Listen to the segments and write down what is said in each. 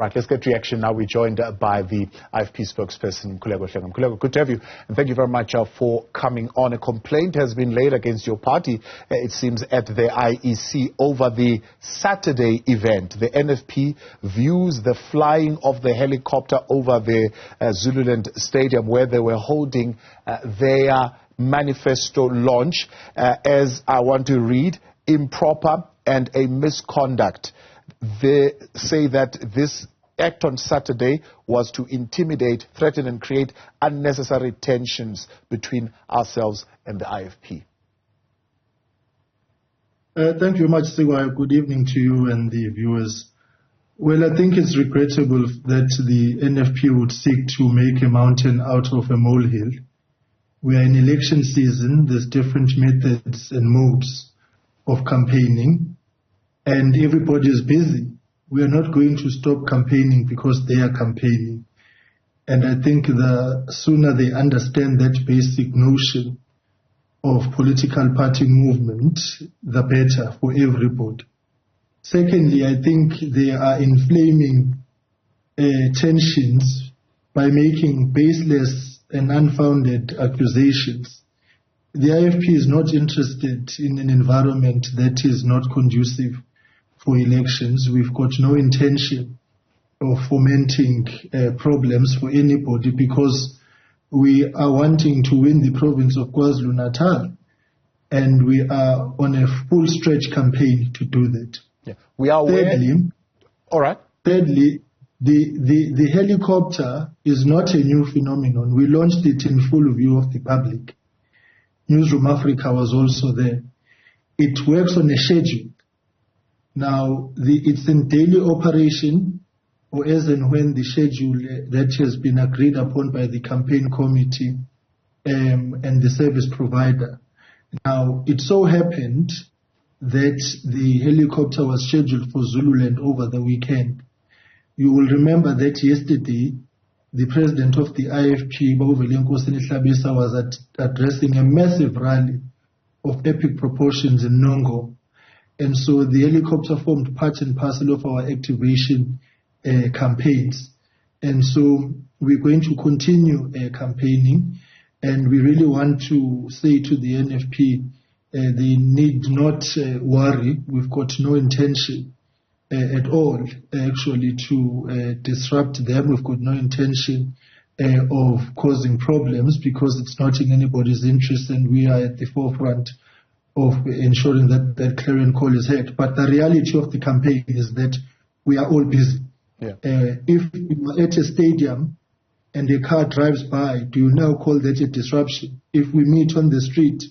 Right, let's get reaction now. We're joined by the IFP spokesperson, Mkhuleko Hlengwa. Mkhuleko, good to have you, and thank you very much for coming on. A complaint has been laid against your party, it seems, at the IEC over the Saturday event. The NFP views the flying of the helicopter over the Zululand Stadium, where they were holding their manifesto launch, as I want to read, improper and a misconduct. They say that this act on Saturday was to intimidate, threaten and create unnecessary tensions between ourselves and the IFP. Thank you very much, Sigwa. Good evening to you and the viewers. Well, I think it's regrettable that the NFP would seek to make a mountain out of a molehill. We are in election season. There's different methods and modes of campaigning, and everybody is busy. We are not going to stop campaigning because they are campaigning. And I think the sooner they understand that basic notion of political party movement, the better for everybody. Secondly, I think they are inflaming tensions by making baseless and unfounded accusations. The IFP is not interested in an environment that is not conducive for elections. We've got no intention of fomenting problems for anybody, because we are wanting to win the province of KwaZulu-Natal, and we are on a full stretch campaign to do that. Yeah. We are thirdly, all right. Thirdly, the helicopter is not a new phenomenon. We launched it in full view of the public. Newzroom Afrika was also there. It works on a schedule. Now, it's in daily operation, or as and when the schedule that has been agreed upon by the campaign committee and the service provider. Now, it so happened that the helicopter was scheduled for Zululand over the weekend. You will remember that yesterday, the president of the IFP, was addressing a massive rally of epic proportions in Nongo. And so the helicopter formed part and parcel of our activation campaigns. And so we're going to continue campaigning, and we really want to say to the NFP, they need not worry. We've got no intention at all, actually, to disrupt them. We've got no intention of causing problems, because it's not in anybody's interest, and we are at the forefront of ensuring that that clarion call is heard. But the reality of the campaign is that we are all busy. Yeah. If you are at a stadium and a car drives by, do you now call that a disruption? If we meet on the street,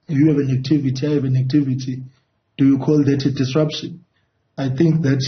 you have an activity, I have an activity, do you call that a disruption? I think that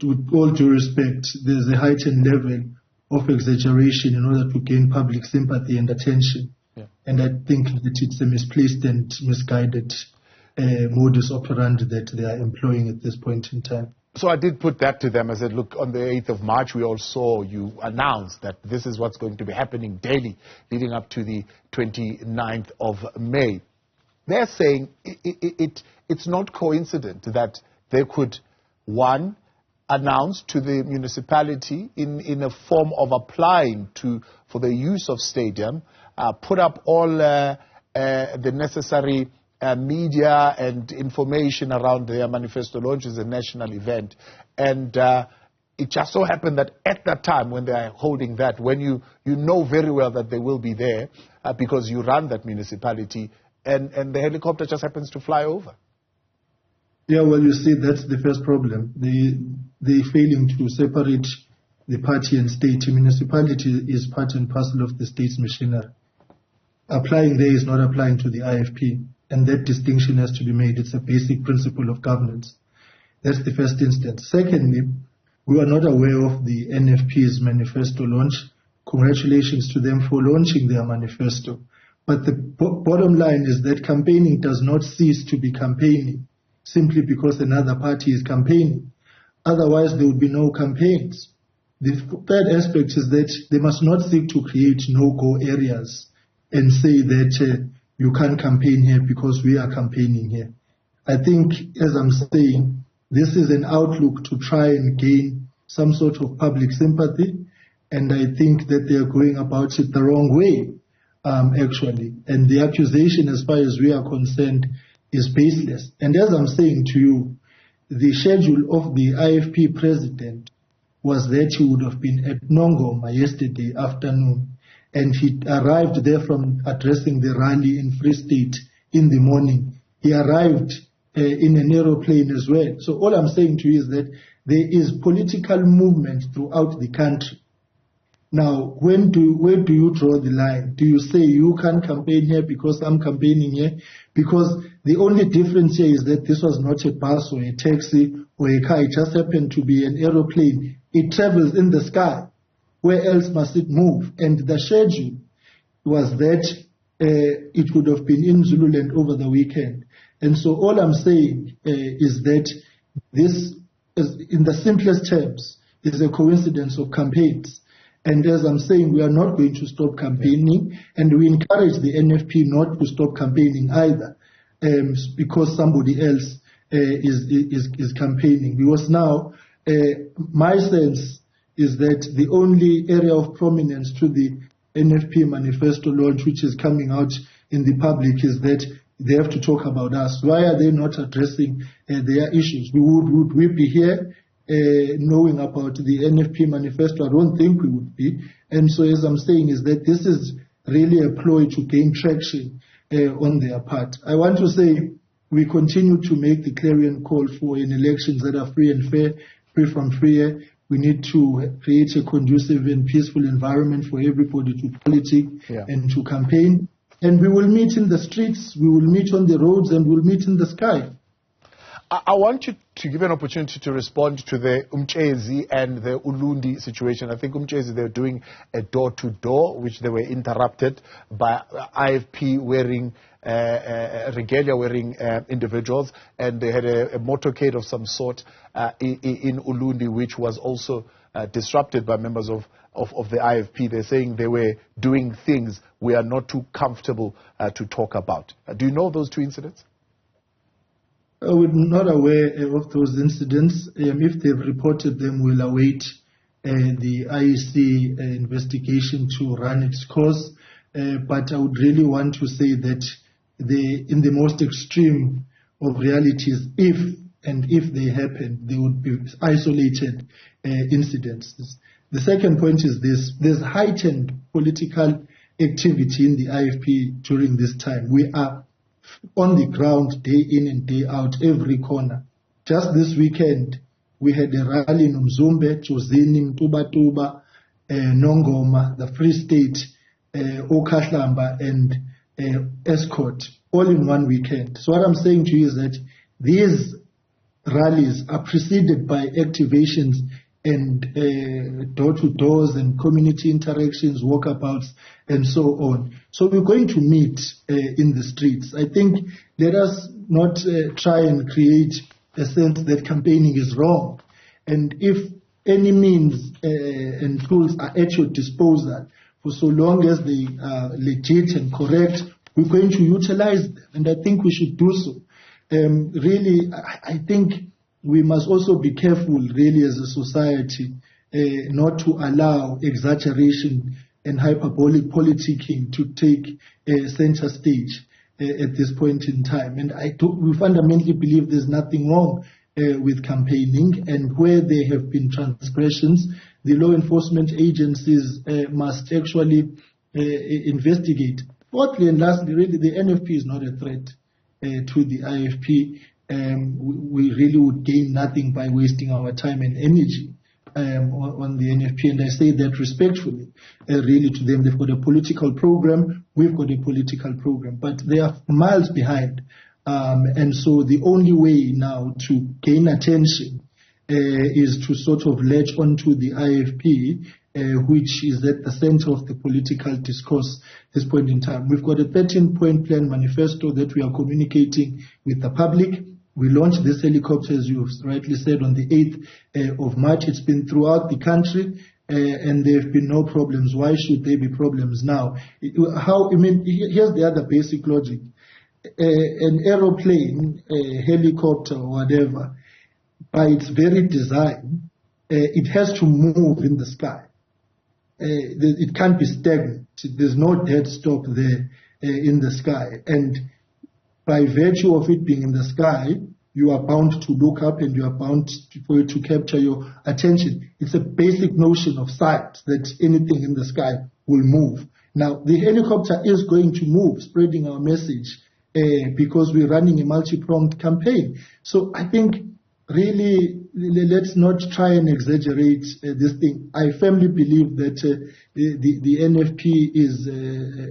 with all due respect, there's a heightened level of exaggeration in order to gain public sympathy and attention. Yeah. And I think that it's a misplaced and misguided modus operandi that they are employing at this point in time. So I did put that to them. I said, look, on the 8th of March, we all saw you announce that this is what's going to be happening daily leading up to the 29th of May. They're saying it's not coincident that they could, one, announce to the municipality in a form of applying for the use of stadium, put up all the necessary media and information around their manifesto launch as a national event. And it just so happened that at that time when they are holding that, when you know very well that they will be there because you run that municipality, and the helicopter just happens to fly over. Yeah, well, you see, that's the first problem. They failing to separate the party and state. Municipality is part and parcel of the state's machinery. Applying there is not applying to the IFP, and that distinction has to be made. It's a basic principle of governance. That's the first instance. Secondly, we are not aware of the NFP's manifesto launch. Congratulations to them for launching their manifesto. But the bottom line is that campaigning does not cease to be campaigning simply because another party is campaigning. Otherwise, there would be no campaigns. The third aspect is that they must not seek to create no-go areas and say that you can't campaign here because we are campaigning here. I think, as I'm saying, this is an outlook to try and gain some sort of public sympathy, and I think that they are going about it the wrong way, actually. And the accusation, as far as we are concerned, is baseless. And as I'm saying to you, the schedule of the IFP president was that he would have been at Nongoma yesterday afternoon, and he arrived there from addressing the rally in Free State in the morning. He arrived in an aeroplane as well. So all I'm saying to you is that there is political movement throughout the country. Now, where do you draw the line? Do you say you can't campaign here because I'm campaigning here? Because the only difference here is that this was not a bus or a taxi or a car. It just happened to be an aeroplane. It travels in the sky. Where else must it move? And the schedule was that it would have been in Zululand over the weekend. And so all I'm saying is that this, in the simplest terms, is a coincidence of campaigns. And as I'm saying, we are not going to stop campaigning, and we encourage the NFP not to stop campaigning either, because somebody else is campaigning. Because now, my sense is that the only area of prominence to the NFP manifesto launch, which is coming out in the public, is that they have to talk about us. Why are they not addressing their issues? Would we be here knowing about the NFP manifesto? I don't think we would be. And so as I'm saying is that this is really a ploy to gain traction on their part. I want to say we continue to make the clarion call for elections that are free and fair, free from fear. We need to create a conducive and peaceful environment for everybody to politic and to campaign. And we will meet in the streets, we will meet on the roads, and we'll meet in the sky. I want you to give an opportunity to respond to the Umchezi and the Ulundi situation. I think Umchezi, they're doing a door-to-door, which they were interrupted by IFP wearing regalia wearing individuals, and they had a motorcade of some sort in Ulundi, which was also disrupted by members of the IFP. They're saying they were doing things we are not too comfortable to talk about. Do you know those two incidents? We're not aware of those incidents. If they've reported them, we'll await the IEC investigation to run its course. But I would really want to say that in the most extreme of realities, if they happen, they would be isolated incidents. The second point is this: there's heightened political activity in the IFP during this time. We are on the ground day in and day out, every corner. Just this weekend, we had a rally in Umzumbe, Chozini, Mtuba, Nongoma, the Free State, Okahlamba, and Escort, all in one weekend. So what I'm saying to you is that these rallies are preceded by activations and door-to-doors and community interactions, walkabouts, and so on. So we're going to meet in the streets. I think let us not try and create a sense that campaigning is wrong. And if any means and tools are at your disposal, for so long as they are legit and correct, we're going to utilize them. And I think we should do so. Really, I think we must also be careful, really, as a society, not to allow exaggeration and hyperbolic politicking to take center stage at this point in time. And we fundamentally believe there's nothing wrong with campaigning, and where there have been transgressions, the law enforcement agencies must actually investigate. Fourthly and lastly, really, the NFP is not a threat to the IFP. We really would gain nothing by wasting our time and energy on the NFP, and I say that respectfully, really, to them. They've got a political program, we've got a political program, but they are miles behind, and so the only way now to gain attention is to sort of latch onto the IFP, which is at the center of the political discourse at this point in time. We've got a 13-point plan manifesto that we are communicating with the public. We launched this helicopter, as you've rightly said, on the 8th of March. It's been throughout the country, and there have been no problems. Why should there be problems now? Here's the other basic logic. An aeroplane, a helicopter, or whatever, by its very design, it has to move in the sky. It can't be stagnant. There's no dead stop there in the sky. And by virtue of it being in the sky, you are bound to look up and you are bound for it to capture your attention. It's a basic notion of science that anything in the sky will move. Now, the helicopter is going to move, spreading our message, because we're running a multi-pronged campaign. So I think really, let's not try and exaggerate this thing. I firmly believe that the NFP is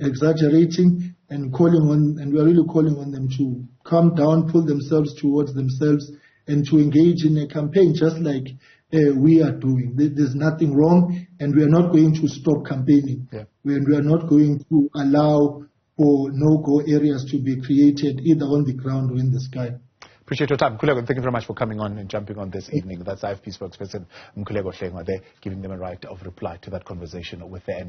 exaggerating and we are really calling on them to calm down, pull themselves towards themselves, and to engage in a campaign just like we are doing. There's nothing wrong, and we are not going to stop campaigning. Yeah. We are not going to allow for no-go areas to be created either on the ground or in the sky. Appreciate your time. Mkhuleko, thank you very much for coming on and jumping on this evening. That's IFP spokesperson Mkhuleko Hlengwa there, giving them a right of reply to that conversation with the NFP.